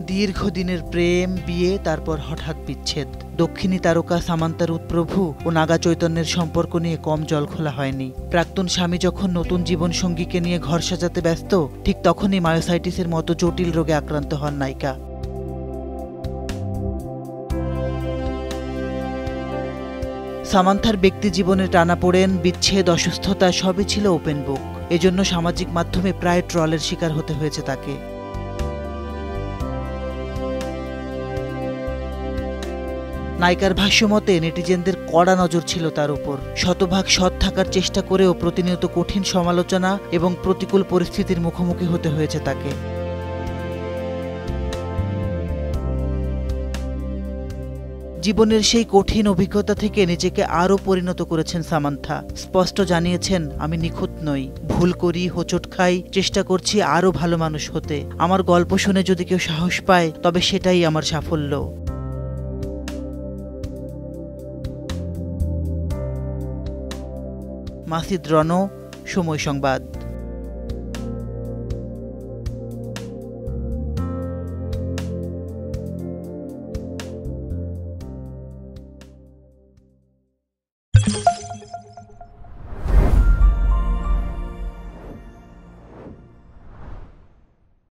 দীর্ঘদিনের প্রেম, বিয়ে, তারপর হঠাৎ বিচ্ছেদ। দক্ষিণী তারকা সামান্থার উৎপ্রভু ও নাগা চৈতন্যের সম্পর্ক নিয়ে কম জল খোলা হয়নি। প্রাক্তন স্বামী যখন নতুন জীবনসঙ্গীকে নিয়ে ঘর সাজাতে ব্যস্ত, ঠিক তখনই মায়োসাইটিসের মতো জটিল রোগে আক্রান্ত হন নায়িকা। সামান্থার ব্যক্তি জীবনে টানাপোড়েন, বিচ্ছেদ, অসুস্থতা সবই ছিল ওপেন বুক। এজন্য সামাজিক মাধ্যমে প্রায় ট্রলের শিকার হতে হয়েছে তাকে। নায়িকার ভাষ্যমতে নেটিজেনদের কড়া নজর ছিল তার উপর। শতভাগ সৎ থাকার চেষ্টা করেও প্রতিনিয়ত কঠিন সমালোচনা এবং প্রতিকূল পরিস্থিতির মুখোমুখি হতে হয়েছে তাকে। জীবনের সেই কঠিন অভিজ্ঞতা থেকে নিজেকে আরও পরিণত করেছেন সামান্থা। স্পষ্ট জানিয়েছেন, আমি নিখুঁত নই, ভুল করি, হোঁচট খাই, চেষ্টা করছি আরও ভালো মানুষ হতে। আমার গল্প শুনে যদি কেউ সাহস পায়, তবে সেটাই আমার সাফল্য। মাসিদ রণ, সময় সংবাদ।